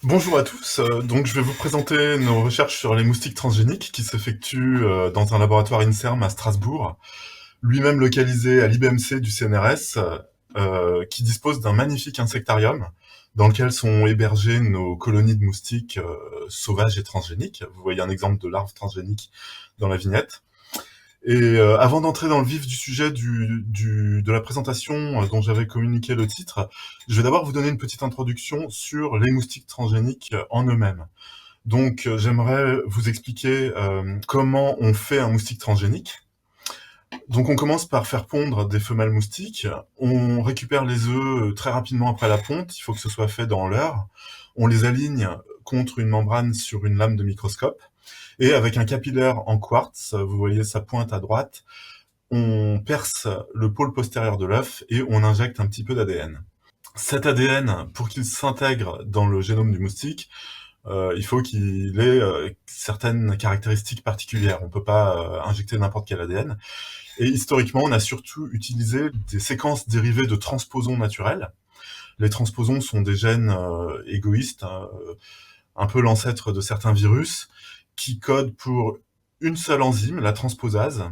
Bonjour à tous, donc je vais vous présenter nos recherches sur les moustiques transgéniques qui s'effectuent dans un laboratoire INSERM à Strasbourg, lui-même localisé à l'IBMC du CNRS, qui dispose d'un magnifique insectarium dans lequel sont hébergées nos colonies de moustiques sauvages et transgéniques. Vous voyez un exemple de larves transgéniques dans la vignette. Et avant d'entrer dans le vif du sujet de la présentation dont j'avais communiqué le titre, je vais d'abord vous donner une petite introduction sur les moustiques transgéniques en eux-mêmes. Donc j'aimerais vous expliquer comment on fait un moustique transgénique. Donc on commence par faire pondre des femelles moustiques, on récupère les œufs très rapidement après la ponte, il faut que ce soit fait dans l'heure, on les aligne contre une membrane sur une lame de microscope, et avec un capillaire en quartz, vous voyez sa pointe à droite, on perce le pôle postérieur de l'œuf et on injecte un petit peu d'ADN. Cet ADN, pour qu'il s'intègre dans le génome du moustique, il faut qu'il ait certaines caractéristiques particulières. On ne peut pas injecter n'importe quel ADN. Et historiquement, on a surtout utilisé des séquences dérivées de transposons naturels. Les transposons sont des gènes égoïstes, un peu l'ancêtre de certains virus, qui codent pour une seule enzyme, la transposase,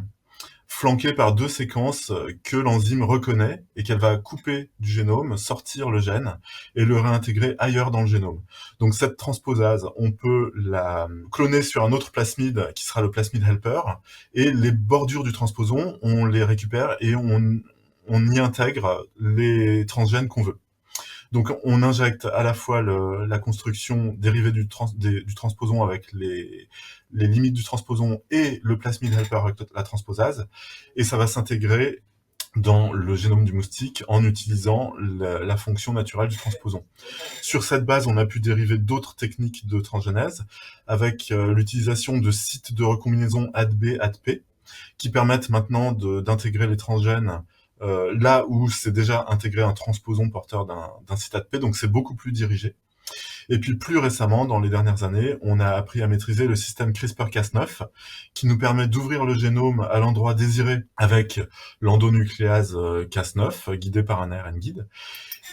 flanquée par deux séquences que l'enzyme reconnaît et qu'elle va couper du génome, sortir le gène et le réintégrer ailleurs dans le génome. Donc cette transposase, on peut la cloner sur un autre plasmide qui sera le plasmide helper, et les bordures du transposon, on les récupère et on y intègre les transgènes qu'on veut. Donc on injecte à la fois la construction dérivée du transposon avec les limites du transposon et le plasmide helper avec la transposase, et ça va s'intégrer dans le génome du moustique en utilisant la fonction naturelle du transposon. Sur cette base, on a pu dériver d'autres techniques de transgénèse avec l'utilisation de sites de recombinaison ADB, ADP, qui permettent maintenant d'intégrer les transgènes là où c'est déjà intégré un transposon porteur d'un site ATP, donc c'est beaucoup plus dirigé. Et puis plus récemment, dans les dernières années, on a appris à maîtriser le système CRISPR-Cas9, qui nous permet d'ouvrir le génome à l'endroit désiré avec l'endonucléase Cas9, guidée par un ARN guide.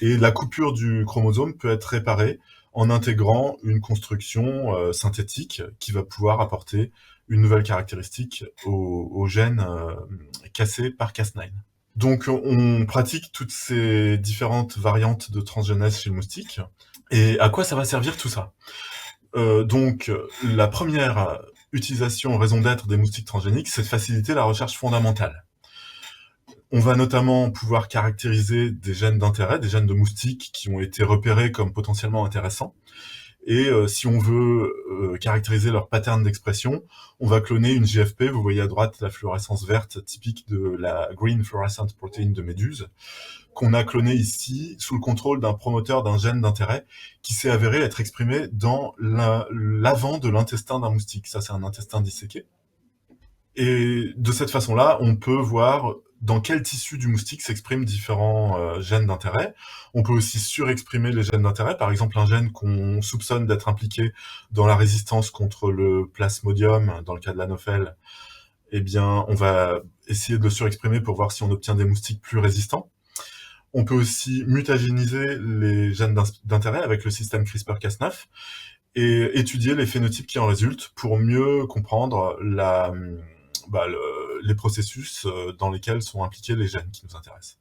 Et la coupure du chromosome peut être réparée en intégrant une construction synthétique qui va pouvoir apporter une nouvelle caractéristique au gène cassé par Cas9. Donc on pratique toutes ces différentes variantes de transgénèse chez le moustique. Et à quoi ça va servir tout ça? Donc la première utilisation, raison d'être des moustiques transgéniques, c'est de faciliter la recherche fondamentale. On va notamment pouvoir caractériser des gènes d'intérêt, des gènes de moustiques qui ont été repérés comme potentiellement intéressants. Et si on veut caractériser leur pattern d'expression, on va cloner une GFP. Vous voyez à droite la fluorescence verte typique de la Green Fluorescent Protein de méduse, qu'on a cloné ici sous le contrôle d'un promoteur d'un gène d'intérêt qui s'est avéré être exprimé dans l'avant de l'intestin d'un moustique. Ça, c'est un intestin disséqué. Et de cette façon-là, on peut voir dans quel tissu du moustique s'expriment différents gènes d'intérêt. On peut aussi surexprimer les gènes d'intérêt, par exemple un gène qu'on soupçonne d'être impliqué dans la résistance contre le plasmodium, dans le cas de l'anophèle. Eh bien, on va essayer de le surexprimer pour voir si on obtient des moustiques plus résistants. On peut aussi mutagéniser les gènes d'intérêt avec le système CRISPR-Cas9 et étudier les phénotypes qui en résultent pour mieux comprendre les processus dans lesquels sont impliqués les gènes qui nous intéressent.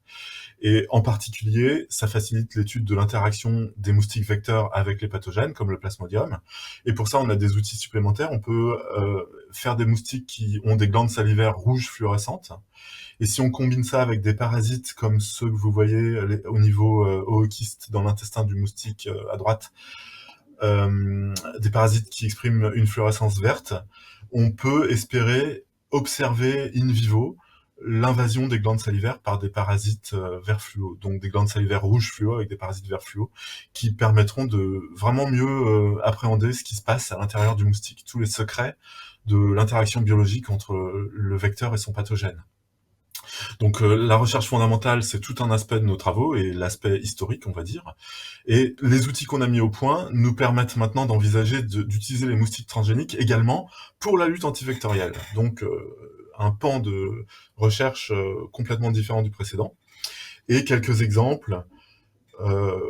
Et en particulier, ça facilite l'étude de l'interaction des moustiques vecteurs avec les pathogènes, comme le plasmodium. Et pour ça, on a des outils supplémentaires. On peut faire des moustiques qui ont des glandes salivaires rouges fluorescentes. Et si on combine ça avec des parasites comme ceux que vous voyez au niveau oocyste dans l'intestin du moustique à droite, des parasites qui expriment une fluorescence verte, on peut espérer observer in vivo l'invasion des glandes salivaires par des parasites vert fluo, donc des glandes salivaires rouges fluo avec des parasites vert fluo, qui permettront de vraiment mieux appréhender ce qui se passe à l'intérieur du moustique, tous les secrets de l'interaction biologique entre le vecteur et son pathogène. Donc la recherche fondamentale, c'est tout un aspect de nos travaux et l'aspect historique, on va dire. Et les outils qu'on a mis au point nous permettent maintenant d'envisager d'utiliser les moustiques transgéniques également pour la lutte antivectorielle. Donc un pan de recherche complètement différent du précédent. Et quelques exemples.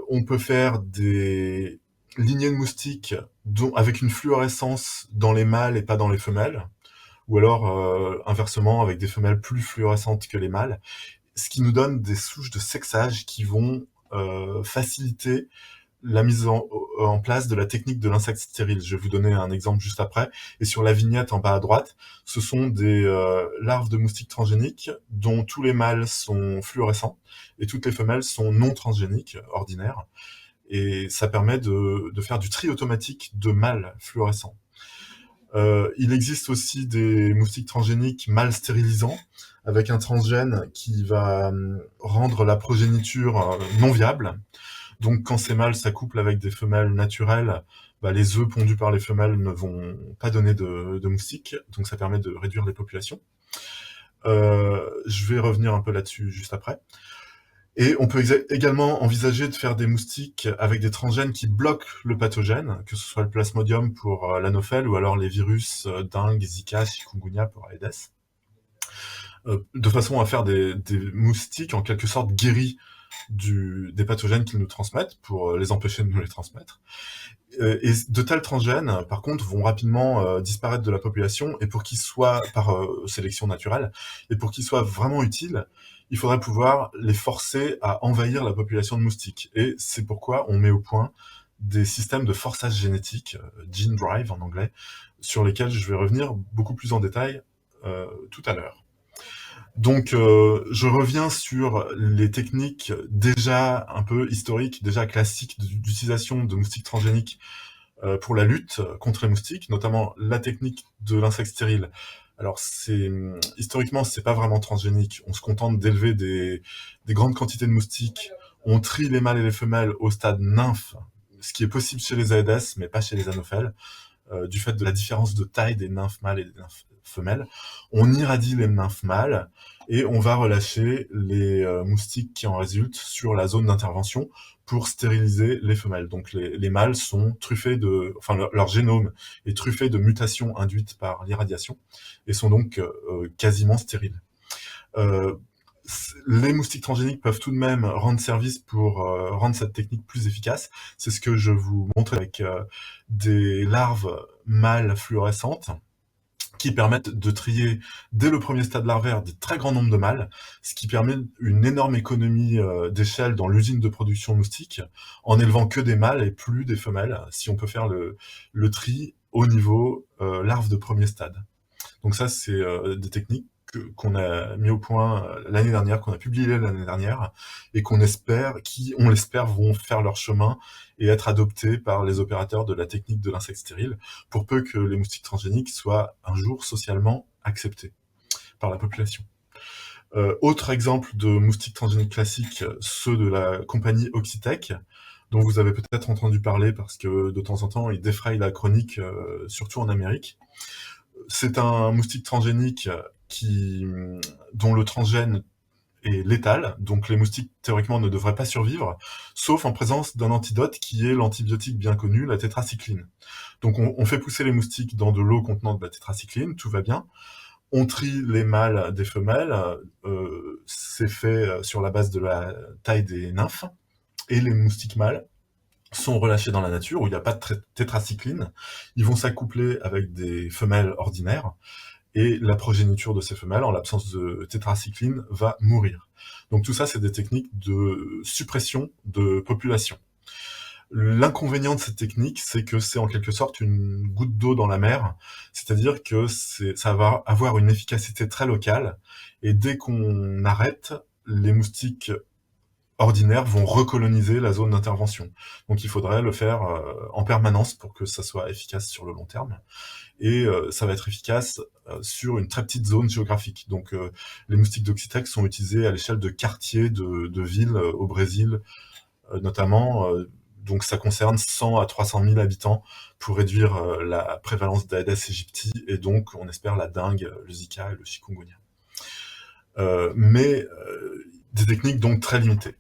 On peut faire lignées de moustiques avec une fluorescence dans les mâles et pas dans les femelles, ou alors inversement avec des femelles plus fluorescentes que les mâles, ce qui nous donne des souches de sexage qui vont faciliter la mise en place de la technique de l'insecte stérile. Je vais vous donner un exemple juste après. Et sur la vignette en bas à droite, ce sont des larves de moustiques transgéniques dont tous les mâles sont fluorescents et toutes les femelles sont non transgéniques, ordinaires. Et ça permet de faire du tri automatique de mâles fluorescents. Il existe aussi des moustiques transgéniques mâles stérilisants, avec un transgène qui va rendre la progéniture non viable. Donc quand ces mâles s'accouplent avec des femelles naturelles, les œufs pondus par les femelles ne vont pas donner de moustiques, donc ça permet de réduire les populations. Je vais revenir un peu là-dessus juste après. Et on peut également envisager de faire des moustiques avec des transgènes qui bloquent le pathogène, que ce soit le plasmodium pour l'anophèle ou alors les virus dengue, Zika, chikungunya pour Aedes, de façon à faire des moustiques en quelque sorte guéris des pathogènes qu'ils nous transmettent pour les empêcher de nous les transmettre. Et de tels transgènes, par contre, vont rapidement disparaître de la population, et pour qu'ils soient, par sélection naturelle, et pour qu'ils soient vraiment utiles, il faudrait pouvoir les forcer à envahir la population de moustiques. Et c'est pourquoi on met au point des systèmes de forçage génétique, gene drive en anglais, sur lesquels je vais revenir beaucoup plus en détail tout à l'heure. Donc, je reviens sur les techniques déjà un peu historiques, déjà classiques d'utilisation de moustiques transgéniques pour la lutte contre les moustiques, notamment la technique de l'insecte stérile. Alors, historiquement, c'est pas vraiment transgénique. On se contente d'élever des grandes quantités de moustiques. On trie les mâles et les femelles au stade nymphe, ce qui est possible chez les Aedes, mais pas chez les anophèles, du fait de la différence de taille des nymphes mâles et des nymphes femelles. On irradie les nymphes mâles et on va relâcher les moustiques qui en résultent sur la zone d'intervention pour stériliser les femelles. Donc les mâles sont truffés leur génome est truffé de mutations induites par l'irradiation et sont donc quasiment stériles. Les moustiques transgéniques peuvent tout de même rendre service pour rendre cette technique plus efficace. C'est ce que je vous montre avec des larves mâles fluorescentes qui permettent de trier dès le premier stade larvaire des très grands nombres de mâles, ce qui permet une énorme économie d'échelle dans l'usine de production de moustiques, en élevant que des mâles et plus des femelles, si on peut faire le tri au niveau larves de premier stade. Donc ça, c'est des techniques qu'on a mis au point l'année dernière, qu'on a publié l'année dernière, et on l'espère, vont faire leur chemin et être adoptés par les opérateurs de la technique de l'insecte stérile, pour peu que les moustiques transgéniques soient un jour socialement acceptés par la population. Autre exemple de moustiques transgéniques classiques, ceux de la compagnie Oxitec, dont vous avez peut-être entendu parler parce que de temps en temps, ils défrayent la chronique, surtout en Amérique. C'est un moustique transgénique dont le transgène est létal, donc les moustiques théoriquement ne devraient pas survivre, sauf en présence d'un antidote qui est l'antibiotique bien connu, la tétracycline. Donc on fait pousser les moustiques dans de l'eau contenant de la tétracycline, tout va bien. On trie les mâles des femelles, c'est fait sur la base de la taille des nymphes, et les moustiques mâles sont relâchés dans la nature où il n'y a pas de tétracycline. Ils vont s'accoupler avec des femelles ordinaires, et la progéniture de ces femelles, en l'absence de tétracycline, va mourir. Donc tout ça, c'est des techniques de suppression de population. L'inconvénient de cette technique, c'est que c'est en quelque sorte une goutte d'eau dans la mer, c'est-à-dire que ça va avoir une efficacité très locale, et dès qu'on arrête, les moustiques ordinaires vont recoloniser la zone d'intervention. Donc il faudrait le faire en permanence pour que ça soit efficace sur le long terme. Et ça va être efficace sur une très petite zone géographique. Donc les moustiques d'Oxitec sont utilisés à l'échelle de quartiers, de villes au Brésil notamment. Donc ça concerne 100 à 300 000 habitants pour réduire la prévalence d'Aedes aegypti et donc on espère la dengue, le Zika et le chikungunya. Mais des techniques donc très limitées.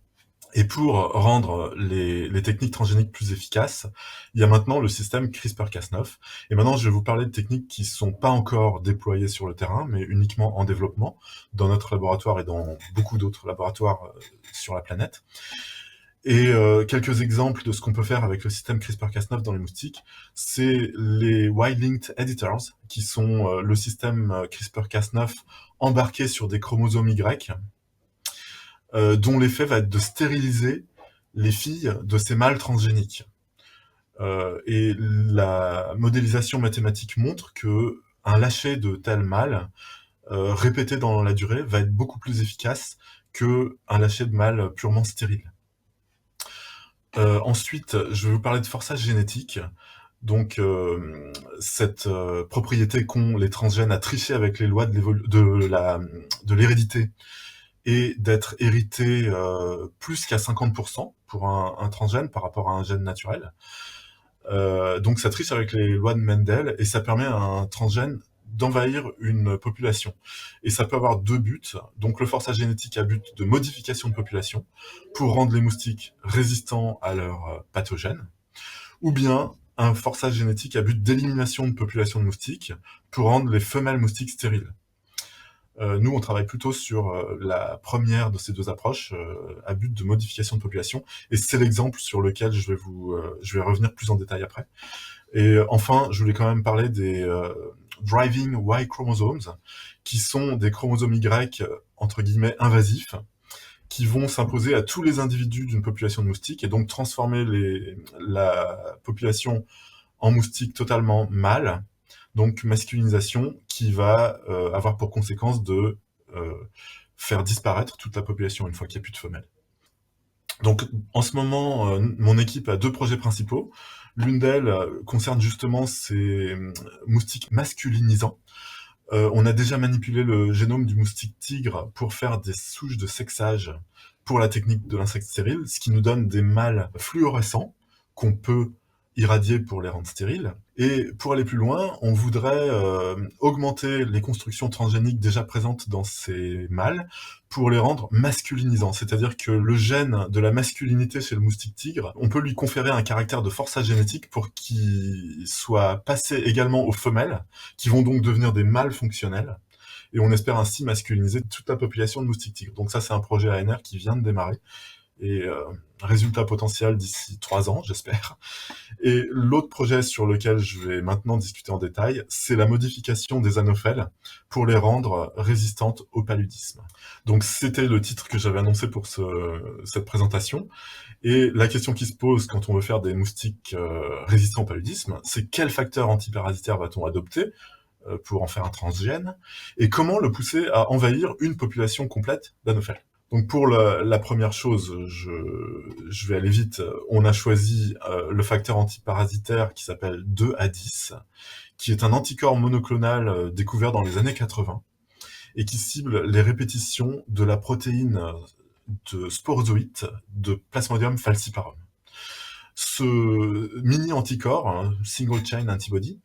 Et pour rendre les techniques transgéniques plus efficaces, il y a maintenant le système CRISPR-Cas9. Et maintenant, je vais vous parler de techniques qui ne sont pas encore déployées sur le terrain, mais uniquement en développement, dans notre laboratoire et dans beaucoup d'autres laboratoires sur la planète. Et quelques exemples de ce qu'on peut faire avec le système CRISPR-Cas9 dans les moustiques, c'est les Wild-linked editors, qui sont le système CRISPR-Cas9 embarqué sur des chromosomes Y, dont l'effet va être de stériliser les filles de ces mâles transgéniques. Et la modélisation mathématique montre que un lâcher de tel mâle, répété dans la durée, va être beaucoup plus efficace qu'un lâcher de mâle purement stérile. Ensuite, je vais vous parler de forçage génétique. Donc, cette propriété qu'ont les transgènes à tricher avec les lois de l'hérédité et d'être hérité plus qu'à 50% pour un transgène par rapport à un gène naturel. Donc ça triche avec les lois de Mendel et ça permet à un transgène d'envahir une population. Et ça peut avoir deux buts. Donc le forçage génétique a but de modification de population pour rendre les moustiques résistants à leurs pathogènes, ou bien un forçage génétique à but d'élimination de population de moustiques pour rendre les femelles moustiques stériles. Nous, on travaille plutôt sur la première de ces deux approches, à but de modification de population, et c'est l'exemple sur lequel je vais revenir plus en détail après. Et enfin, je voulais quand même parler des driving Y chromosomes, qui sont des chromosomes Y, entre guillemets, invasifs, qui vont s'imposer à tous les individus d'une population de moustiques, et donc transformer la population en moustiques totalement mâles, donc masculinisation qui va avoir pour conséquence de faire disparaître toute la population une fois qu'il n'y a plus de femelles. Donc en ce moment, mon équipe a deux projets principaux. L'une d'elles concerne justement ces moustiques masculinisants. On a déjà manipulé le génome du moustique tigre pour faire des souches de sexage pour la technique de l'insecte stérile, ce qui nous donne des mâles fluorescents qu'on peut irradier pour les rendre stériles. Et pour aller plus loin, on voudrait augmenter les constructions transgéniques déjà présentes dans ces mâles pour les rendre masculinisants. C'est-à-dire que le gène de la masculinité chez le moustique tigre, on peut lui conférer un caractère de forçage génétique pour qu'il soit passé également aux femelles, qui vont donc devenir des mâles fonctionnels. Et on espère ainsi masculiniser toute la population de moustiques tigres. Donc ça, c'est un projet ANR qui vient de démarrer. Et résultat potentiel d'ici 3 ans, j'espère. Et l'autre projet sur lequel je vais maintenant discuter en détail, c'est la modification des anophèles pour les rendre résistantes au paludisme. Donc c'était le titre que j'avais annoncé pour cette présentation. Et la question qui se pose quand on veut faire des moustiques résistants au paludisme, c'est quel facteur antiparasitaire va-t-on adopter pour en faire un transgène, et comment le pousser à envahir une population complète d'anophèles. Donc pour la première chose, je vais aller vite, on a choisi le facteur antiparasitaire qui s'appelle 2A10, qui est un anticorps monoclonal découvert dans les années 80, et qui cible les répétitions de la protéine de sporozoïte de Plasmodium falciparum. Ce mini-anticorps, single chain antibody,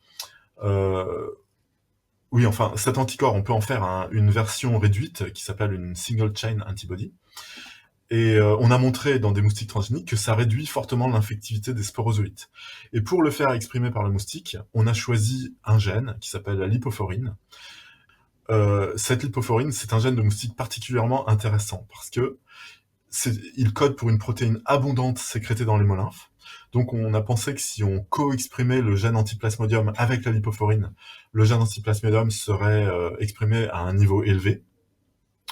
cet anticorps, on peut en faire une version réduite qui s'appelle une single chain antibody. Et on a montré dans des moustiques transgéniques que ça réduit fortement l'infectivité des sporozoïtes. Et pour le faire exprimer par le moustique, on a choisi un gène qui s'appelle la lipophorine. Cette lipophorine, c'est un gène de moustique particulièrement intéressant parce que il code pour une protéine abondante sécrétée dans l'hémolymphe. Donc on a pensé que si on co-exprimait le gène antiplasmodium avec la lipophorine, le gène antiplasmodium serait exprimé à un niveau élevé.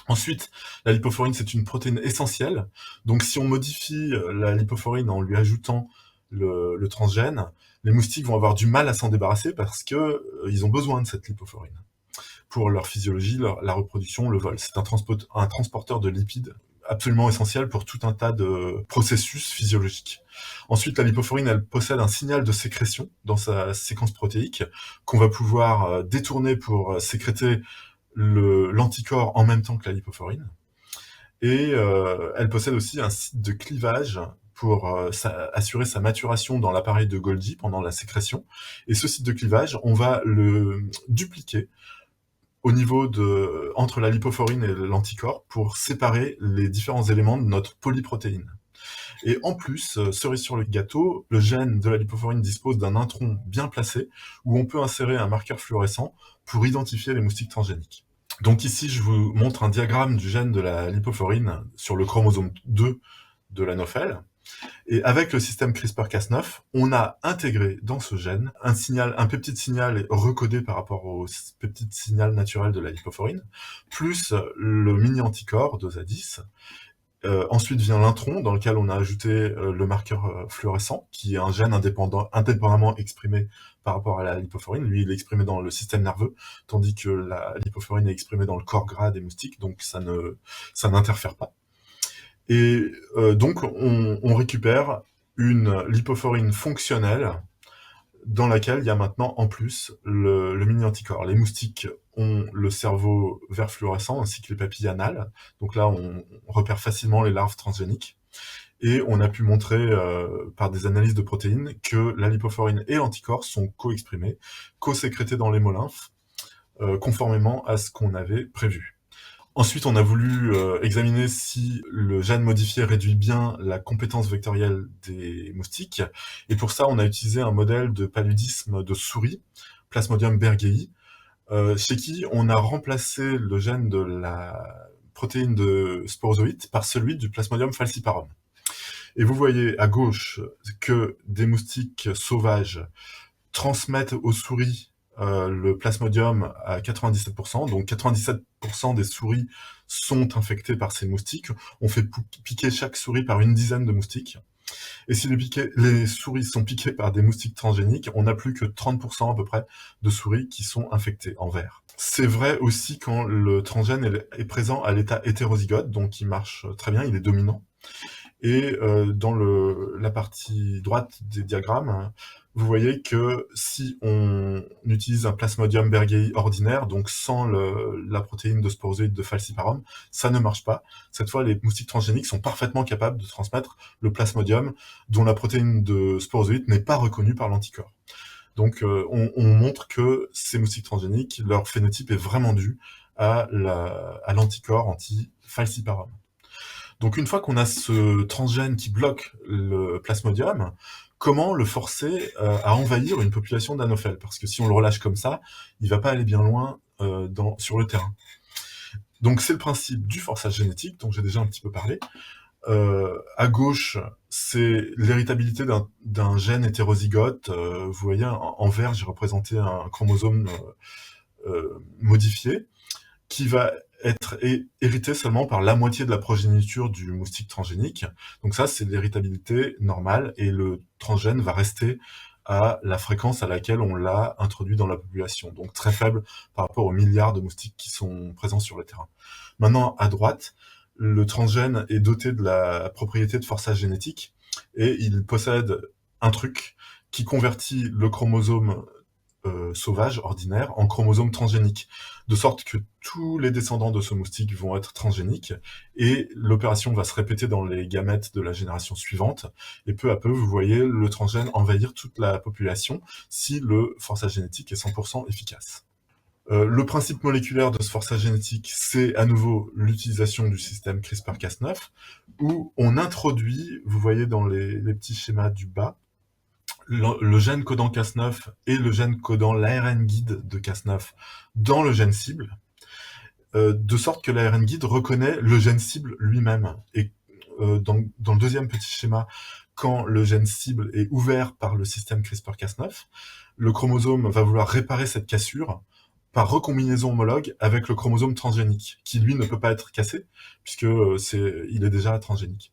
Ensuite, la lipophorine, c'est une protéine essentielle. Donc si on modifie la lipophorine en lui ajoutant le transgène, les moustiques vont avoir du mal à s'en débarrasser parce que ils ont besoin de cette lipophorine pour leur physiologie, la reproduction, le vol. C'est un transporteur de lipides absolument essentiel pour tout un tas de processus physiologiques. Ensuite, la lipophorine, elle possède un signal de sécrétion dans sa séquence protéique qu'on va pouvoir détourner pour sécréter l'anticorps en même temps que la lipophorine. Et elle possède aussi un site de clivage pour assurer sa maturation dans l'appareil de Golgi pendant la sécrétion. Et ce site de clivage, on va le dupliquer au niveau entre la lipophorine et l'anticorps pour séparer les différents éléments de notre polyprotéine. Et en plus, cerise sur le gâteau, le gène de la lipophorine dispose d'un intron bien placé où on peut insérer un marqueur fluorescent pour identifier les moustiques transgéniques. Donc ici, je vous montre un diagramme du gène de la lipophorine sur le chromosome 2 de l'anophèle. Et avec le système CRISPR-Cas9, on a intégré dans ce gène un peptide signal recodé par rapport au peptide signal naturel de la lipophorine, plus le mini-anticorps de ZA10. Ensuite vient l'intron, dans lequel on a ajouté le marqueur fluorescent, qui est un gène indépendamment exprimé par rapport à la lipophorine. Lui, il est exprimé dans le système nerveux, tandis que la lipophorine est exprimée dans le corps gras des moustiques, donc ça n'interfère pas. Et donc, on récupère une lipophorine fonctionnelle dans laquelle il y a maintenant en plus le mini-anticorps. Les moustiques ont le cerveau vert fluorescent ainsi que les papilles anales. Donc là, on repère facilement les larves transgéniques. Et on a pu montrer par des analyses de protéines que la lipophorine et l'anticorps sont co-exprimés, co-sécrétés dans l'hémolymphe, conformément à ce qu'on avait prévu. Ensuite, on a voulu examiner si le gène modifié réduit bien la compétence vectorielle des moustiques. Et pour ça, on a utilisé un modèle de paludisme de souris, Plasmodium berghei, chez qui on a remplacé le gène de la protéine de sporozoïte par celui du Plasmodium falciparum. Et vous voyez à gauche que des moustiques sauvages transmettent aux souris le plasmodium à 97%, donc 97% des souris sont infectées par ces moustiques. On fait piquer chaque souris par une dizaine de moustiques. Et si les souris sont piquées par des moustiques transgéniques, on n'a plus que 30% à peu près de souris qui sont infectées en vert. C'est vrai aussi quand le transgène est présent à l'état hétérozygote, donc il marche très bien, il est dominant. Et dans la partie droite des diagrammes, vous voyez que si on utilise un Plasmodium berghei ordinaire, donc sans la protéine de sporozoïde de falciparum, ça ne marche pas. Cette fois, les moustiques transgéniques sont parfaitement capables de transmettre le Plasmodium dont la protéine de sporozoïde n'est pas reconnue par l'anticorps. Donc on montre que ces moustiques transgéniques, leur phénotype est vraiment dû à l'anticorps anti-falciparum. Donc une fois qu'on a ce transgène qui bloque le plasmodium, comment le forcer à envahir une population d'anophèles? Parce que si on le relâche comme ça, il va pas aller bien loin sur le terrain. Donc c'est le principe du forçage génétique, dont j'ai déjà un petit peu parlé. À gauche, c'est l'héritabilité d'un gène hétérozygote. Vous voyez, en vert, j'ai représenté un chromosome modifié qui va être hérité seulement par la moitié de la progéniture du moustique transgénique. Donc ça, c'est l'héritabilité normale, et le transgène va rester à la fréquence à laquelle on l'a introduit dans la population, donc très faible par rapport aux milliards de moustiques qui sont présents sur le terrain. Maintenant, à droite, le transgène est doté de la propriété de forçage génétique, et il possède un truc qui convertit le chromosome sauvage, ordinaire, en chromosome transgénique, de sorte que tous les descendants de ce moustique vont être transgéniques, et l'opération va se répéter dans les gamètes de la génération suivante, et peu à peu, vous voyez le transgène envahir toute la population si le forçage génétique est 100% efficace. Le principe moléculaire de ce forçage génétique, c'est à nouveau l'utilisation du système CRISPR-Cas9, où on introduit, vous voyez dans les petits schémas du bas, le gène codant Cas9 et le gène codant l'ARN guide de Cas9 dans le gène cible, de sorte que l'ARN guide reconnaît le gène cible lui-même. Et dans le deuxième petit schéma, quand le gène cible est ouvert par le système CRISPR-Cas9, le chromosome va vouloir réparer cette cassure par recombinaison homologue avec le chromosome transgénique, qui lui ne peut pas être cassé, puisque il est déjà transgénique.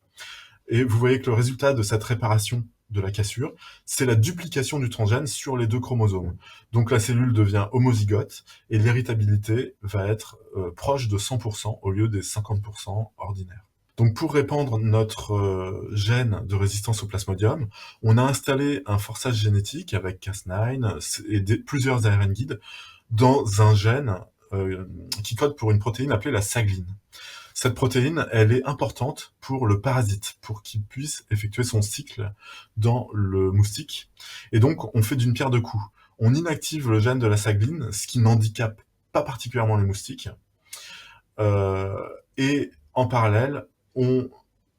Et vous voyez que le résultat de cette réparation de la cassure, c'est la duplication du transgène sur les deux chromosomes. Donc la cellule devient homozygote, et l'héritabilité va être proche de 100% au lieu des 50% ordinaires. Donc pour répandre notre gène de résistance au plasmodium, on a installé un forçage génétique avec Cas9 et plusieurs ARN guides dans un gène qui code pour une protéine appelée la sagline. Cette protéine, elle est importante pour le parasite, pour qu'il puisse effectuer son cycle dans le moustique. Et donc, on fait d'une pierre deux coups. On inactive le gène de la sagline, ce qui n'handicape pas particulièrement les moustiques. Et en parallèle, on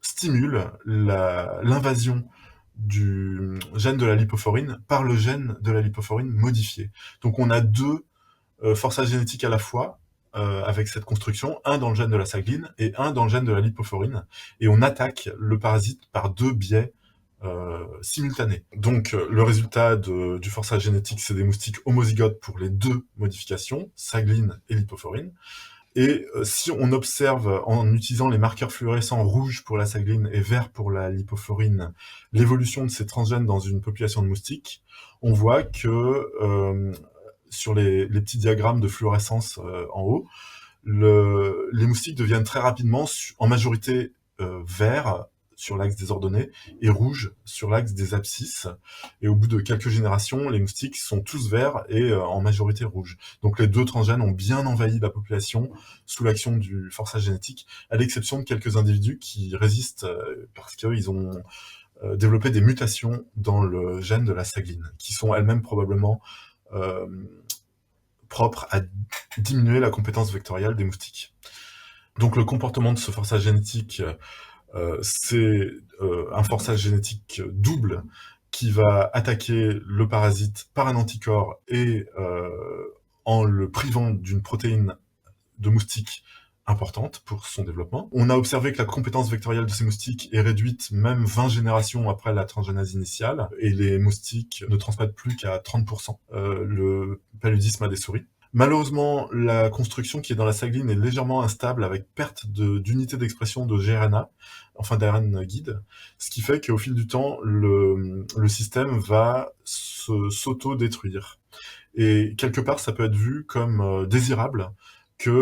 stimule l'invasion du gène de la lipophorine par le gène de la lipophorine modifié. Donc on a deux forçages génétiques à la fois, avec cette construction, un dans le gène de la sagline et un dans le gène de la lipophorine, et on attaque le parasite par 2 biais simultanés. Donc le résultat du forçage génétique, c'est des moustiques homozygotes pour les 2 modifications, sagline et lipophorine. Et si on observe, en utilisant les marqueurs fluorescents rouge pour la sagline et vert pour la lipophorine, l'évolution de ces transgènes dans une population de moustiques, on voit que sur les petits diagrammes de fluorescence en haut, les moustiques deviennent très rapidement, en majorité verts sur l'axe des ordonnées et rouges sur l'axe des abscisses. Et au bout de quelques générations, les moustiques sont tous verts et en majorité rouges. Donc les 2 transgènes ont bien envahi la population sous l'action du forçage génétique, à l'exception de quelques individus qui résistent parce qu'ils ont développé des mutations dans le gène de la sagline, qui sont elles-mêmes probablement euh, propres à diminuer la compétence vectorielle des moustiques. Donc le comportement de ce forçage génétique, c'est un forçage génétique double qui va attaquer le parasite par un anticorps et en le privant d'une protéine de moustique importante pour son développement. On a observé que la compétence vectorielle de ces moustiques est réduite même 20 générations après la transgénèse initiale, et les moustiques ne transmettent plus qu'à 30% le paludisme à des souris. Malheureusement, la construction qui est dans la sagline est légèrement instable avec perte d'unité d'expression de gRNA, enfin d'ARN guide, ce qui fait qu'au fil du temps, le système va s'auto-détruire. Et quelque part, ça peut être vu comme désirable qu'il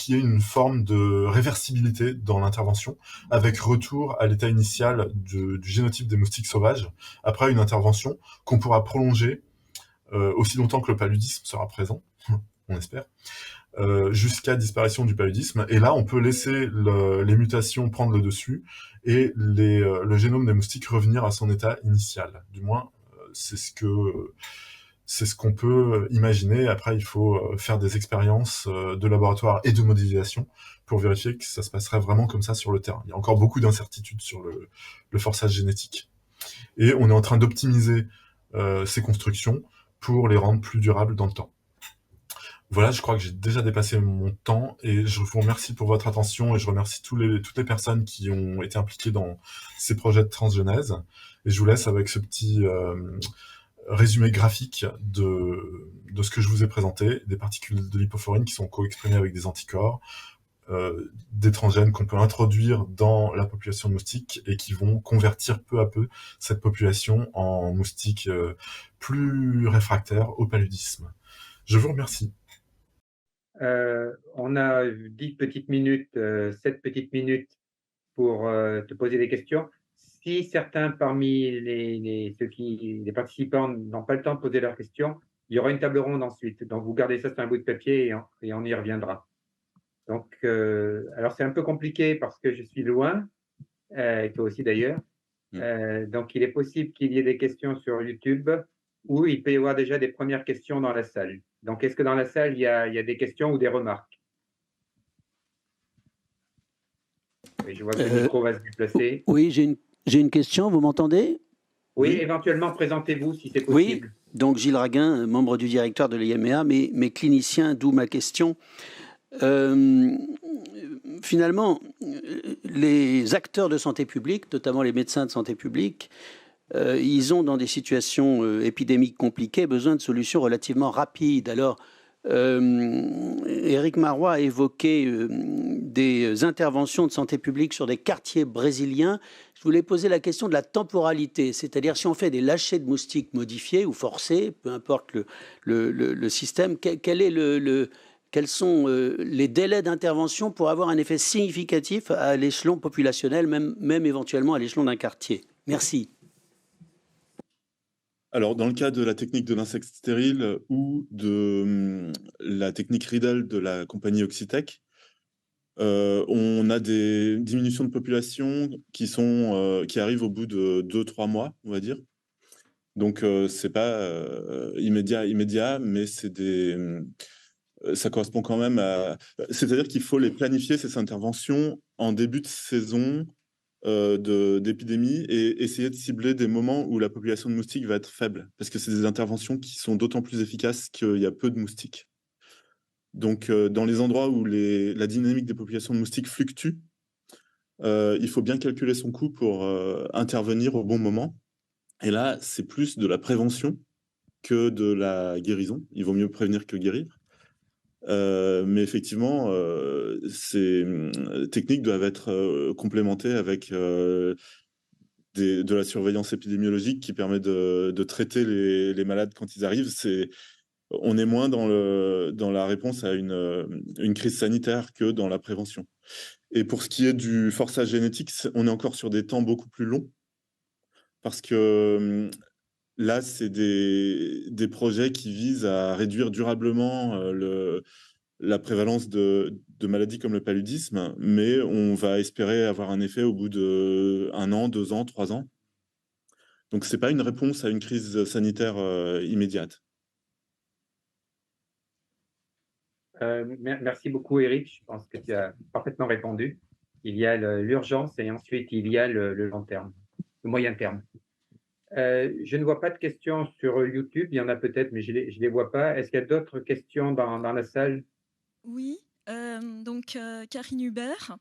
y ait une forme de réversibilité dans l'intervention, avec retour à l'état initial du génotype des moustiques sauvages, après une intervention qu'on pourra prolonger aussi longtemps que le paludisme sera présent, on espère, jusqu'à disparition du paludisme. Et là, on peut laisser les mutations prendre le dessus et le génome des moustiques revenir à son état initial. Du moins, c'est ce qu'on peut imaginer. Après, il faut faire des expériences de laboratoire et de modélisation pour vérifier que ça se passerait vraiment comme ça sur le terrain. Il y a encore beaucoup d'incertitudes sur le forçage génétique. Et on est en train d'optimiser ces constructions pour les rendre plus durables dans le temps. Voilà, je crois que j'ai déjà dépassé mon temps et je vous remercie pour votre attention et je remercie toutes les personnes qui ont été impliquées dans ces projets de transgenèse. Et je vous laisse avec ce petit résumé graphique de ce que je vous ai présenté, des particules de lipophorine qui sont co-exprimées avec des anticorps, des transgènes qu'on peut introduire dans la population de moustiques et qui vont convertir peu à peu cette population en moustiques plus réfractaires au paludisme. Je vous remercie. On a 10 petites minutes, 7 petites minutes pour te poser des questions. Si certains parmi les participants n'ont pas le temps de poser leurs questions, il y aura une table ronde ensuite. Donc, vous gardez ça sur un bout de papier et on y reviendra. Donc, alors c'est un peu compliqué parce que je suis loin, et toi aussi d'ailleurs. Donc, il est possible qu'il y ait des questions sur YouTube ou il peut y avoir déjà des premières questions dans la salle. Donc, est-ce que dans la salle, il y a des questions ou des remarques? Oui, je vois que le micro va se déplacer. Oui, j'ai une question, vous m'entendez? Oui, éventuellement, présentez-vous si c'est Oui, possible. donc Gilles Raguin, membre du directoire de l'IMEA, mais clinicien, d'où ma question. Finalement, les acteurs de santé publique, notamment les médecins de santé publique, ils ont, dans des situations épidémiques compliquées, besoin de solutions relativement rapides. Alors, Éric Marois a évoqué des interventions de santé publique sur des quartiers brésiliens. Je voulais poser la question de la temporalité, c'est-à-dire si on fait des lâchers de moustiques modifiés ou forcés, peu importe le système, quels sont les délais d'intervention pour avoir un effet significatif à l'échelon populationnel, même éventuellement à l'échelon d'un quartier? Merci. Alors, dans le cas de la technique de l'insecte stérile ou de la technique Riddle de la compagnie Oxitec, on a des diminutions de population qui arrivent au bout de 2-3 mois, on va dire. Donc, c'est pas immédiat, mais ça correspond quand même à... C'est-à-dire qu'il faut les planifier, ces interventions, en début de saison d'épidémie et essayer de cibler des moments où la population de moustiques va être faible, parce que c'est des interventions qui sont d'autant plus efficaces qu'il y a peu de moustiques. Donc, dans les endroits où la dynamique des populations de moustiques fluctue, il faut bien calculer son coût pour intervenir au bon moment. Et là, c'est plus de la prévention que de la guérison. Il vaut mieux prévenir que guérir. Mais effectivement, ces techniques doivent être complémentées avec de la surveillance épidémiologique qui permet de traiter les malades quand ils arrivent. On est moins dans la réponse à une crise sanitaire que dans la prévention. Et pour ce qui est du forçage génétique, on est encore sur des temps beaucoup plus longs parce que là, c'est des projets qui visent à réduire durablement la prévalence de maladies comme le paludisme, mais on va espérer avoir un effet au bout de 1 an, 2 ans, 3 ans. Donc, ce n'est pas une réponse à une crise sanitaire immédiate. Merci beaucoup, Eric. Je pense que tu as parfaitement répondu. Il y a l'urgence et ensuite il y a le long terme, le moyen terme. Je ne vois pas de questions sur YouTube. Il y en a peut-être, mais je les vois pas. Est-ce qu'il y a d'autres questions dans la salle? Oui, donc Karine Hubert.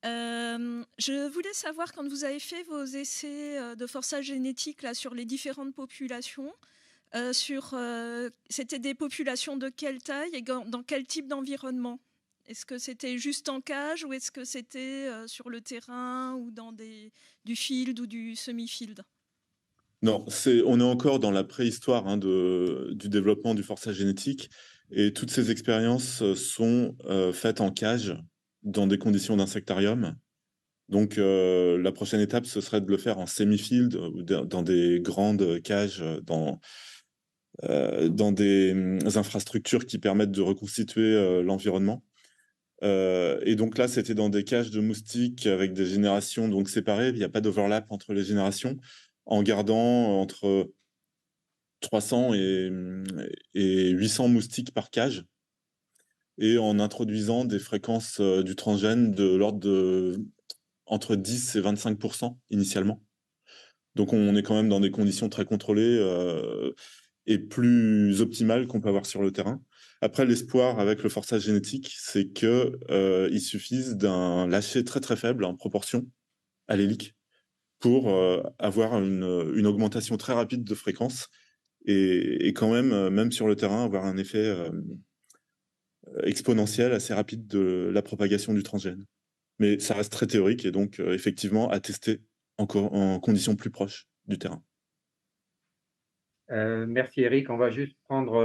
Je voulais savoir, quand vous avez fait vos essais de forçage génétique là, sur les différentes populations, c'était des populations de quelle taille et dans quel type d'environnement? Est-ce que c'était juste en cage ou est-ce que c'était sur le terrain ou dans du field ou du semi-field? Non, on est encore dans la préhistoire hein, du développement du forçage génétique et toutes ces expériences sont faites en cage dans des conditions d'insectarium. Donc la prochaine étape, ce serait de le faire en semi-field ou dans des grandes cages, dans des infrastructures qui permettent de reconstituer l'environnement. Et donc là, c'était dans des cages de moustiques avec des générations donc séparées. Il n'y a pas d'overlap entre les générations, en gardant entre 300 et 800 moustiques par cage, et en introduisant des fréquences du transgène de l'ordre de entre 10 et 25% initialement. Donc on est quand même dans des conditions très contrôlées et plus optimales qu'on peut avoir sur le terrain. Après, l'espoir avec le forçage génétique, c'est qu'il suffise d'un lâcher très très faible en proportion allélique pour avoir une augmentation très rapide de fréquence et quand même sur le terrain, avoir un effet exponentiel assez rapide de la propagation du transgène. Mais ça reste très théorique et donc effectivement à tester encore en conditions plus proches du terrain. Merci, Eric. On va juste prendre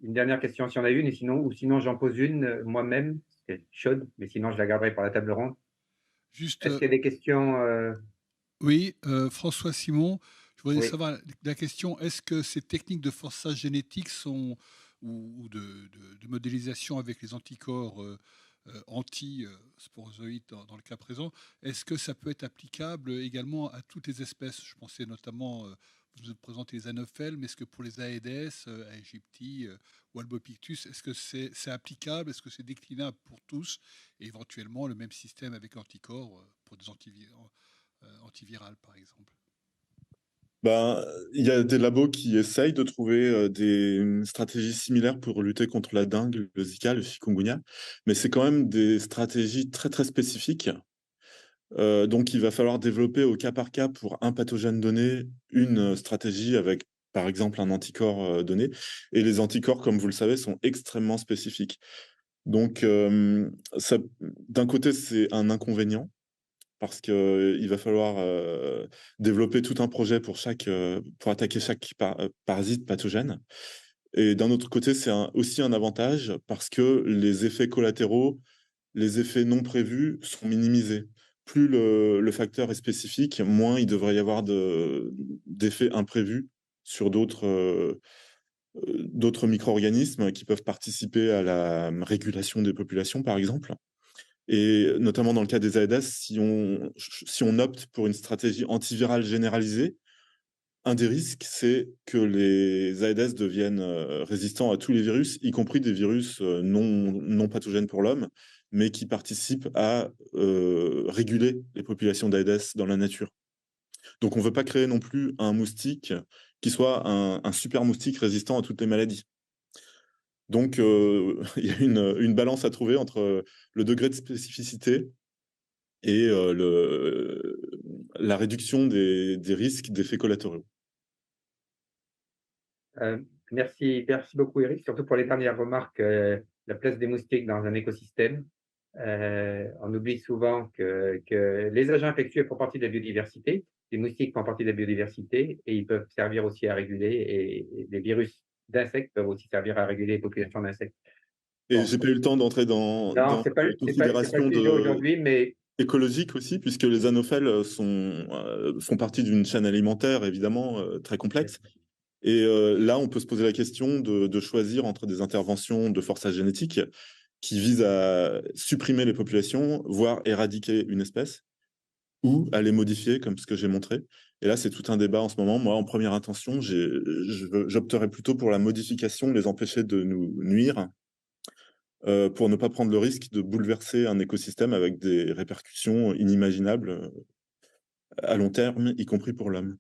une dernière question si on a une, ou sinon j'en pose une moi-même. C'est chaude, mais sinon je la garderai pour la table ronde. Juste, Est-ce qu'il y a des questions oui, François Simon, je voudrais Oui. savoir la question, est-ce que ces techniques de forçage génétique sont, ou de modélisation avec les anticorps anti-sporozoïdes dans le cas présent, est-ce que ça peut être applicable également à toutes les espèces? Je pensais notamment, vous présentez les Anopheles, mais est-ce que pour les Aedes, Aegypti ou Albopictus, est-ce que c'est applicable? Est-ce que c'est déclinable pour tous? Et éventuellement le même système avec anticorps pour des antivirales, par exemple? Ben, il y a des labos qui essayent de trouver des stratégies similaires pour lutter contre la dengue, le Zika, le chikungunya, mais c'est quand même des stratégies très très spécifiques. Donc il va falloir développer au cas par cas pour un pathogène donné une stratégie avec par exemple un anticorps donné. Et les anticorps, comme vous le savez, sont extrêmement spécifiques. Donc d'un côté, c'est un inconvénient parce qu'il va falloir développer tout un projet pour attaquer chaque parasite pathogène. Et d'un autre côté, c'est aussi un avantage parce que les effets collatéraux, les effets non prévus sont minimisés. Plus le facteur est spécifique, moins il devrait y avoir d'effets imprévus sur d'autres micro-organismes qui peuvent participer à la régulation des populations, par exemple. Et notamment dans le cas des Aedes, si on opte pour une stratégie antivirale généralisée, un des risques, c'est que les Aedes deviennent résistants à tous les virus, y compris des virus non pathogènes pour l'homme, mais qui participent à réguler les populations d'Aedes dans la nature. Donc on ne veut pas créer non plus un moustique qui soit un super moustique résistant à toutes les maladies. Donc, il y a une balance à trouver entre le degré de spécificité et la réduction des risques d'effets collatéraux. Merci beaucoup Eric, surtout pour les dernières remarques, la place des moustiques dans un écosystème. On oublie souvent que les agents infectieux font partie de la biodiversité, les moustiques font partie de la biodiversité et ils peuvent servir aussi à réguler, et les virus d'insectes peuvent aussi servir à réguler les populations d'insectes. Et Bon, j'ai pas eu le temps d'entrer dans non, c'est pas les le considérations sujet aujourd'hui, mais écologiques aussi, puisque les anophèles font partie d'une chaîne alimentaire, évidemment, très complexe. Et là, on peut se poser la question de choisir entre des interventions de forçage génétique qui visent à supprimer les populations, voire éradiquer une espèce, ou à les modifier, comme ce que j'ai montré. Et là, c'est tout un débat en ce moment. Moi, en première intention, j'opterais plutôt pour la modification, les empêcher de nous nuire, pour ne pas prendre le risque de bouleverser un écosystème avec des répercussions inimaginables à long terme, y compris pour l'homme.